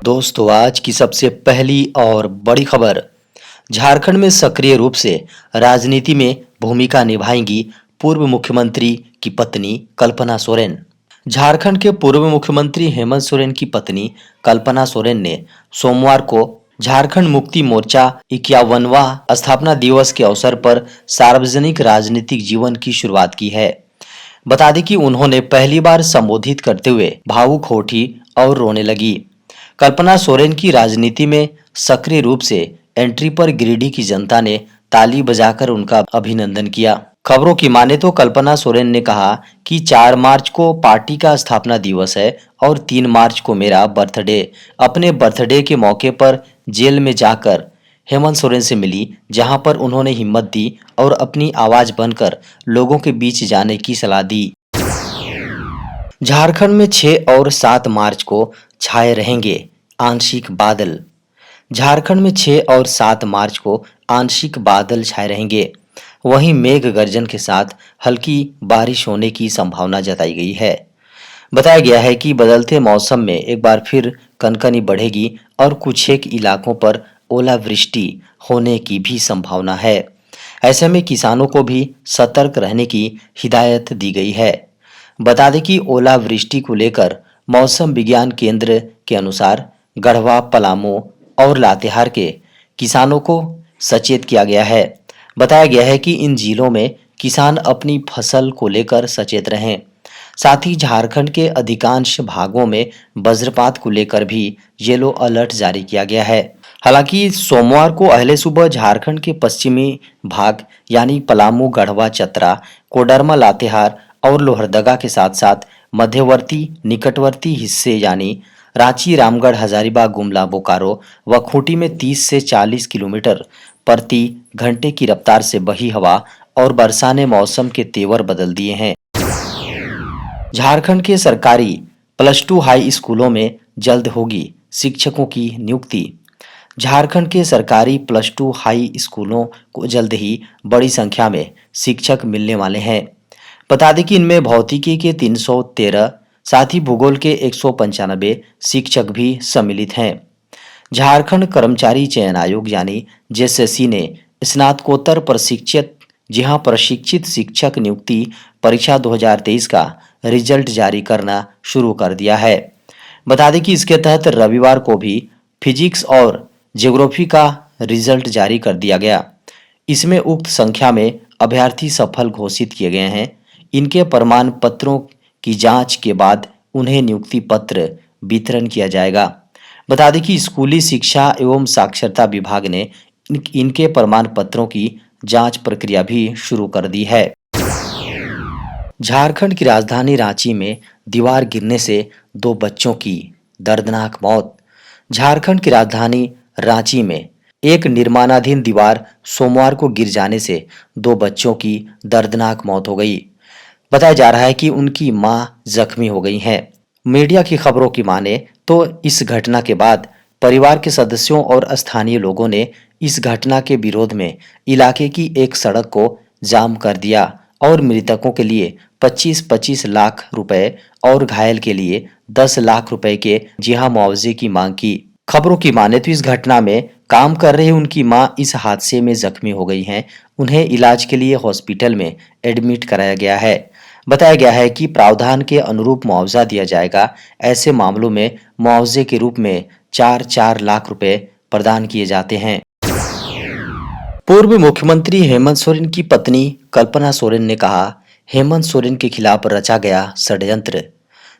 दोस्तों, आज की सबसे पहली और बड़ी खबर। झारखंड में सक्रिय रूप से राजनीति में भूमिका निभाएंगी पूर्व मुख्यमंत्री की पत्नी कल्पना सोरेन। झारखंड के पूर्व मुख्यमंत्री हेमंत सोरेन की पत्नी कल्पना सोरेन ने सोमवार को झारखंड मुक्ति मोर्चा 51वां स्थापना दिवस के अवसर पर सार्वजनिक राजनीतिक जीवन की शुरुआत की है। बता दें कि उन्होंने पहली बार संबोधित करते हुए भावुक हो उठी और रोने लगी। कल्पना सोरेन की राजनीति में सक्रिय रूप से एंट्री पर गिरिडीह की जनता ने ताली बजाकर उनका अभिनंदन किया। खबरों की माने तो कल्पना सोरेन ने कहा कि 4 मार्च को पार्टी का स्थापना दिवस है और 3 मार्च को मेरा बर्थडे। अपने बर्थडे के मौके पर जेल में जाकर हेमंत सोरेन से मिली, जहां पर उन्होंने हिम्मत दी और अपनी आवाज बनकर लोगों के बीच जाने की सलाह दी। झारखंड में 6 और 7 मार्च को छाए रहेंगे आंशिक बादल। झारखंड में 6 और 7 मार्च को आंशिक बादल छाए रहेंगे। वहीं मेघ गर्जन के साथ हल्की बारिश होने की संभावना जताई गई है। बताया गया है कि बदलते मौसम में एक बार फिर कनकनी बढ़ेगी और कुछ एक इलाकों पर ओलावृष्टि होने की भी संभावना है। ऐसे में किसानों को भी सतर्क रहने की हिदायत दी गई है। बता दें कि ओलावृष्टि को लेकर मौसम विज्ञान केंद्र के अनुसार गढ़वा, पलामू और लातेहार के किसानों को सचेत किया गया है। बताया गया है कि इन जिलों में किसान अपनी फसल को लेकर सचेत रहें। साथ ही झारखंड के अधिकांश भागों में वज्रपात को लेकर भी येलो अलर्ट जारी किया गया है। हालांकि सोमवार को अहले सुबह झारखंड के पश्चिमी भाग यानी पलामू, गढ़वा, चतरा, कोडरमा, लातेहार और लोहरदगा के साथ साथ मध्यवर्ती निकटवर्ती हिस्से यानी रांची, रामगढ़, हजारीबाग, गुमला, बोकारो व खूंटी में 30 से 40 किलोमीटर प्रति घंटे की रफ्तार से बही हवा और वर्षा ने मौसम के तेवर बदल दिए हैं। झारखंड के सरकारी +2 हाई स्कूलों में जल्द होगी शिक्षकों की नियुक्ति। झारखंड के सरकारी +2 हाई स्कूलों को जल्द ही बड़ी संख्या में शिक्षक मिलने वाले हैं। बता दें कि इनमें भौतिकी के 313 साथ ही भूगोल के 195 शिक्षक भी सम्मिलित हैं। झारखंड कर्मचारी चयन आयोग यानी जेएसएससी ने स्नातकोत्तर प्रशिक्षित शिक्षक नियुक्ति परीक्षा 2023 का रिजल्ट जारी करना शुरू कर दिया है। बता दें कि इसके तहत रविवार को भी फिजिक्स और ज्योग्राफी का रिजल्ट जारी कर दिया गया। इसमें उक्त संख्या में अभ्यर्थी सफल घोषित किए गए हैं। इनके प्रमाण पत्रों की जांच के बाद उन्हें नियुक्ति पत्र वितरण किया जाएगा। बता दें कि स्कूली शिक्षा एवं साक्षरता विभाग ने इनके प्रमाण पत्रों की जांच प्रक्रिया भी शुरू कर दी है। झारखंड की राजधानी रांची में दीवार गिरने से 2 बच्चों की दर्दनाक मौत। झारखंड की राजधानी रांची में एक निर्माणाधीन दीवार सोमवार को गिर जाने से 2 बच्चों की दर्दनाक मौत हो गई। बताया जा रहा है कि उनकी मां जख्मी हो गई हैं। मीडिया की खबरों की माने तो इस घटना के बाद परिवार के सदस्यों और स्थानीय लोगों ने इस घटना के विरोध में इलाके की एक सड़क को जाम कर दिया और मृतकों के लिए 25-25 लाख रुपए और घायल के लिए 10 लाख रुपए के मुआवजे की मांग की। खबरों की माने तो इस घटना में काम कर रही उनकी मां इस हादसे में जख्मी हो गई हैं। उन्हें इलाज के लिए हॉस्पिटल में एडमिट कराया गया है। बताया गया है कि प्रावधान के अनुरूप मुआवजा दिया जाएगा। ऐसे मामलों में मुआवजे के रूप में 4-4 लाख रुपए प्रदान किए जाते हैं। पूर्व मुख्यमंत्री हेमंत सोरेन की पत्नी कल्पना सोरेन ने कहा, हेमंत सोरेन के खिलाफ रचा गया षड्यंत्र।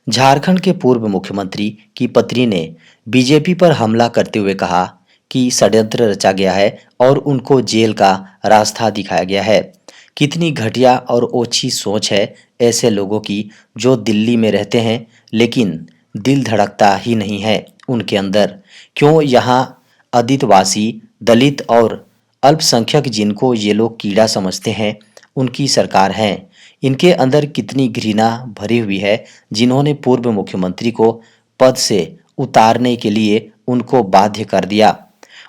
झारखंड के पूर्व मुख्यमंत्री की पत्नी ने बीजेपी पर हमला करते हुए कहा कि षड्यंत्र रचा गया है और उनको जेल का रास्ता दिखाया गया है। कितनी घटिया और ओछी सोच है ऐसे लोगों की जो दिल्ली में रहते हैं लेकिन दिल धड़कता ही नहीं है उनके अंदर। क्यों यहाँ आदिवासी, दलित और अल्पसंख्यक जिनको ये लोग कीड़ा समझते हैं उनकी सरकार है। इनके अंदर कितनी घृणा भरी हुई है जिन्होंने पूर्व मुख्यमंत्री को पद से उतारने के लिए उनको बाध्य कर दिया।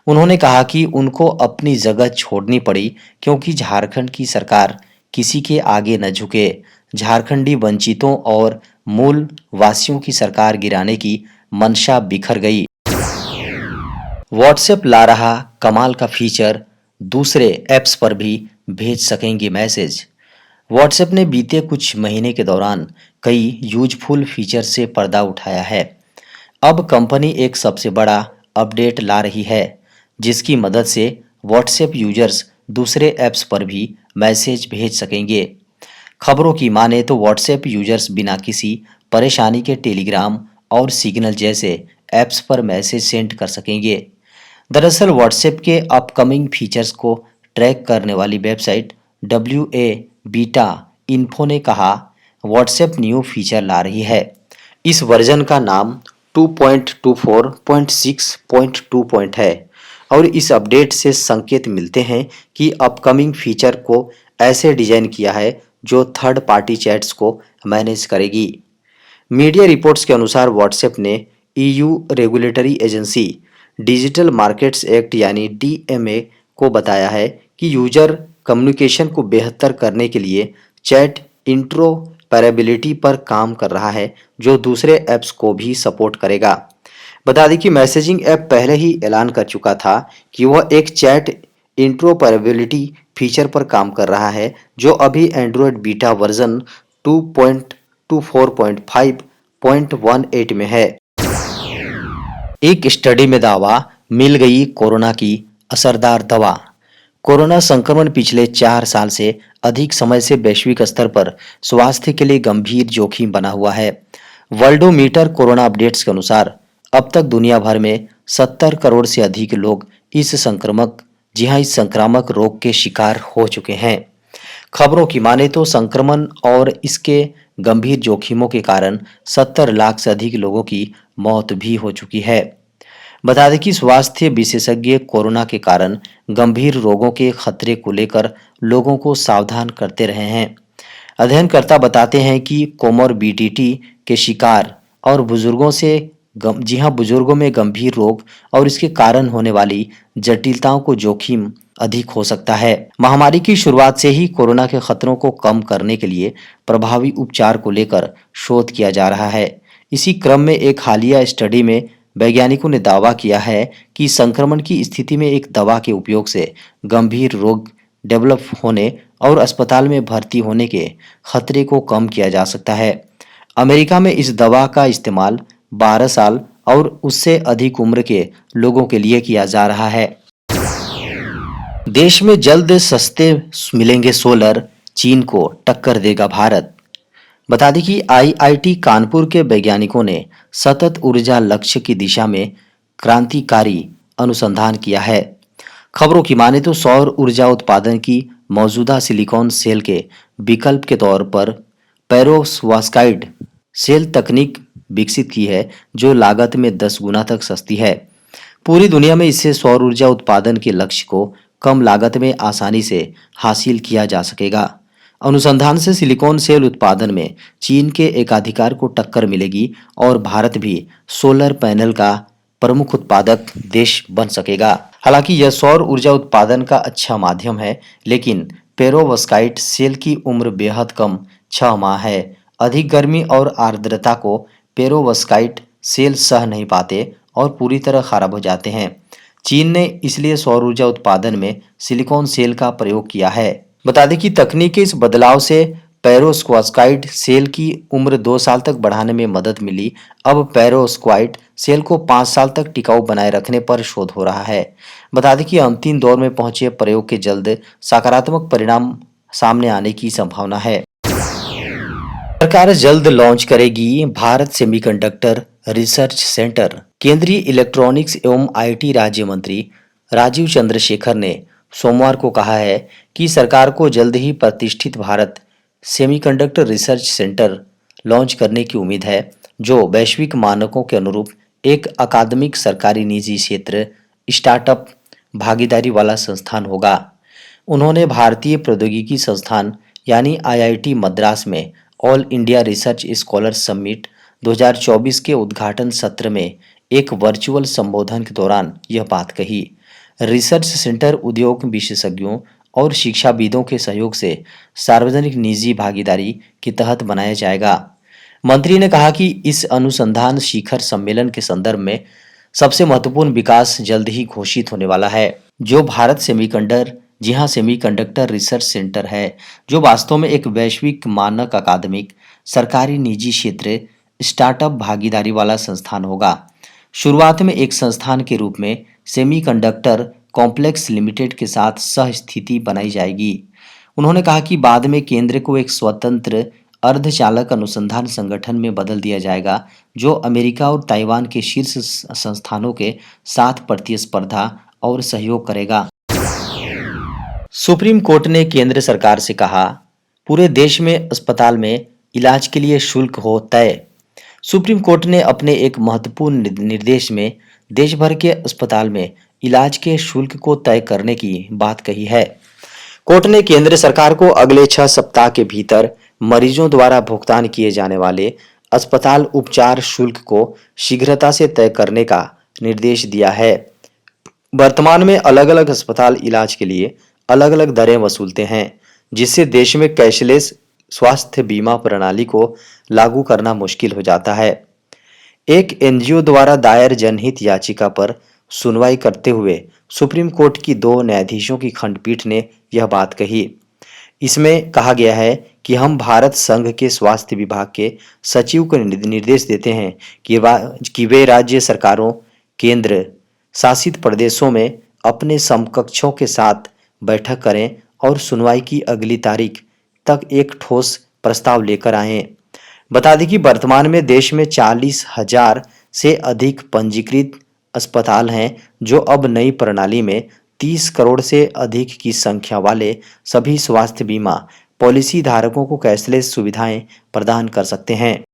उन्होंने कहा कि उनको अपनी जगह छोड़नी पड़ी क्योंकि झारखंड की सरकार किसी के आगे न झुके। झारखंडी वंचितों और मूल वासियों की सरकार गिराने की मंशा बिखर गई। व्हाट्सएप ला रहा कमाल का फीचर, दूसरे ऐप्स पर भी भेज सकेंगे मैसेज। व्हाट्सएप ने बीते कुछ महीने के दौरान कई यूजफुल फीचर से पर्दा उठाया है। अब कंपनी एक सबसे बड़ा अपडेट ला रही है, जिसकी मदद से व्हाट्सएप यूजर्स दूसरे ऐप्स पर भी मैसेज भेज सकेंगे। खबरों की माने तो व्हाट्सएप यूजर्स बिना किसी परेशानी के टेलीग्राम और सिग्नल जैसे ऐप्स पर मैसेज सेंड कर सकेंगे। दरअसल व्हाट्सएप के अपकमिंग फीचर्स को ट्रैक करने वाली वेबसाइट WA बीटा इन्फो ने कहा, व्हाट्सएप न्यू फीचर ला रही है। इस वर्जन का नाम 2.24.6.2 है और इस अपडेट से संकेत मिलते हैं कि अपकमिंग फीचर को ऐसे डिजाइन किया है जो थर्ड पार्टी चैट्स को मैनेज करेगी। मीडिया रिपोर्ट्स के अनुसार व्हाट्सएप ने EU regulatory agency digital markets act यानी DMA को बताया है कि यूजर कम्युनिकेशन को बेहतर करने के लिए चैट इंटरऑपरेबिलिटी पर काम कर रहा है, जो दूसरे ऐप्स को भी सपोर्ट करेगा। बता दें कि मैसेजिंग ऐप पहले ही ऐलान कर चुका था कि वह एक चैट इंटरऑपरेबिलिटी फीचर पर काम कर रहा है, जो अभी एंड्रॉयड बीटा वर्जन 2.24.5.18 में है। एक स्टडी में दावा, मिल गई कोरोना की असरदार दवा। कोरोना संक्रमण पिछले 4 साल से अधिक समय से वैश्विक स्तर पर स्वास्थ्य के लिए गंभीर जोखिम बना हुआ है। वर्ल्डोमीटर कोरोना अपडेट्स के अनुसार अब तक दुनिया भर में 70 करोड़ से अधिक लोग इस संक्रामक रोग के शिकार हो चुके हैं। खबरों की माने तो संक्रमण और इसके गंभीर जोखिमों के कारण 70 लाख से अधिक लोगों की मौत भी हो चुकी है। बता दें कि स्वास्थ्य विशेषज्ञ कोरोना के कारण गंभीर रोगों के खतरे को लेकर लोगों को सावधान करते रहे हैं। अध्ययनकर्ता बताते हैं कि कोमोरबिडिटी के शिकार और बुजुर्गों में गंभीर रोग और इसके कारण होने वाली जटिलताओं को जोखिम अधिक हो सकता है। महामारी की शुरुआत से ही कोरोना के खतरों को कम करने के लिए प्रभावी उपचार को लेकर शोध किया जा रहा है। इसी क्रम में एक हालिया स्टडी में वैज्ञानिकों ने दावा किया है कि संक्रमण की स्थिति में एक दवा के उपयोग से गंभीर रोग डेवलप होने और अस्पताल में भर्ती होने के खतरे को कम किया जा सकता है। अमेरिका में इस दवा का इस्तेमाल 12 साल और उससे अधिक उम्र के लोगों के लिए किया जा रहा है। देश में जल्द सस्ते मिलेंगे सोलर, चीन को टक्कर देगा भारत। बता दें कि IIT कानपुर के वैज्ञानिकों ने सतत ऊर्जा लक्ष्य की दिशा में क्रांतिकारी अनुसंधान किया है। खबरों की माने तो सौर ऊर्जा उत्पादन की मौजूदा सिलिकॉन सेल के विकल्प के तौर पर पेरोव्स्काइट सेल तकनीक विकसित की है, जो लागत में 10 गुना तक सस्ती है। पूरी दुनिया में इससे सौर ऊर्जा उत्पादन के लक्ष्य को कम लागत में आसानी से हासिल किया जा सकेगा। अनुसंधान से सिलिकॉन सेल उत्पादन में चीन के एकाधिकार को टक्कर मिलेगी और भारत भी सोलर पैनल का प्रमुख उत्पादक देश बन सकेगा। हालांकि यह सौर ऊर्जा उत्पादन का अच्छा माध्यम है, लेकिन पेरोव्स्काइट सेल की उम्र बेहद कम 6 माह है। अधिक गर्मी और आर्द्रता को पेरोव्स्काइट सेल सह नहीं पाते और पूरी तरह खराब हो जाते हैं। चीन ने इसलिए सौर ऊर्जा उत्पादन में सिलिकॉन सेल का प्रयोग किया है। बता दें कि तकनीक के इस बदलाव से पेरोव्स्काइट सेल की उम्र 2 साल तक बढ़ाने में मदद मिली। अब पेरोव्स्काइट सेल को 5 साल तक टिकाऊ बनाए रखने पर शोध हो रहा है। बता दें कि अंतिम दौर में पहुंचे प्रयोग के जल्द सकारात्मक परिणाम सामने आने की संभावना है। सरकार जल्द लॉन्च करेगी भारत सेमीकंडक्टर रिसर्च सेंटर। केंद्रीय इलेक्ट्रॉनिक्स एवं IT राज्य मंत्री राजीव चंद्रशेखर ने सोमवार को कहा है कि सरकार को जल्द ही प्रतिष्ठित Bharat semiconductor research centre launch करने की उम्मीद है, जो वैश्विक मानकों के अनुरूप एक अकादमिक सरकारी निजी क्षेत्र स्टार्टअप भागीदारी वाला संस्थान होगा। उन्होंने भारतीय प्रौद्योगिकी संस्थान यानी IIT मद्रास में all India research scholars summit 2024 के उद्घाटन सत्र में एक वर्चुअल संबोधन के दौरान यह बात कही। रिसर्च सेंटर उद्योग विशेषज्ञों और शिक्षाविदों के सहयोग से सार्वजनिक निजी भागीदारी के तहत बनाया जाएगा। मंत्री ने कहा कि इस अनुसंधान शिखर सम्मेलन के संदर्भ में सबसे महत्वपूर्ण विकास जल्द ही घोषित होने वाला है, जो भारत सेमीकंडक्टर रिसर्च सेंटर है, जो वास्तव में एक वैश्विक मानक अकादमिक सरकारी निजी क्षेत्र स्टार्टअप भागीदारी वाला संस्थान होगा। शुरुआत में एक संस्थान के रूप में सेमीकंडक्टर कॉम्प्लेक्स लिमिटेड के साथ सह स्थिति बनाई जाएगी। उन्होंने कहा कि बाद में केंद्र को एक स्वतंत्र अर्धचालक अनुसंधान संगठन में बदल दिया जाएगा, जो अमेरिका और ताइवान के शीर्ष संस्थानों के साथ प्रतिस्पर्धा और सहयोग करेगा। सुप्रीम कोर्ट ने केंद्र सरकार से कहा, पूरे देश में अस्पताल में इलाज के लिए शुल्क हो तय। सुप्रीम कोर्ट ने अपने एक महत्वपूर्ण निर्देश में देश भर के अस्पताल में इलाज के शुल्क को तय करने की बात कही है। कोर्ट ने केंद्र सरकार को अगले 6 सप्ताह के भीतर मरीजों द्वारा भुगतान किए जाने वाले अस्पताल उपचार शुल्क को शीघ्रता से तय करने का निर्देश दिया है। वर्तमान में अलग-अलग अस्पताल इलाज के लिए अलग-अलग दरें वसूलते हैं, जिससे देश में कैशलेस स्वास्थ्य बीमा प्रणाली को लागू करना मुश्किल हो जाता है। एक एनजीओ द्वारा दायर जनहित याचिका पर सुनवाई करते हुए सुप्रीम कोर्ट की 2 न्यायाधीशों की खंडपीठ ने यह बात कही। इसमें कहा गया है कि हम भारत संघ के स्वास्थ्य विभाग के सचिव को निर्देश देते हैं कि वे राज्य सरकारों, केंद्र शासित प्रदेशों में अपने समकक्षों के साथ बैठक करें और सुनवाई की अगली तारीख तक एक ठोस प्रस्ताव लेकर आएं। बता दें कि वर्तमान में देश में 40,000 से अधिक पंजीकृत अस्पताल हैं, जो अब नई प्रणाली में 30 करोड़ से अधिक की संख्या वाले सभी स्वास्थ्य बीमा पॉलिसी धारकों को कैशलेस सुविधाएं प्रदान कर सकते हैं।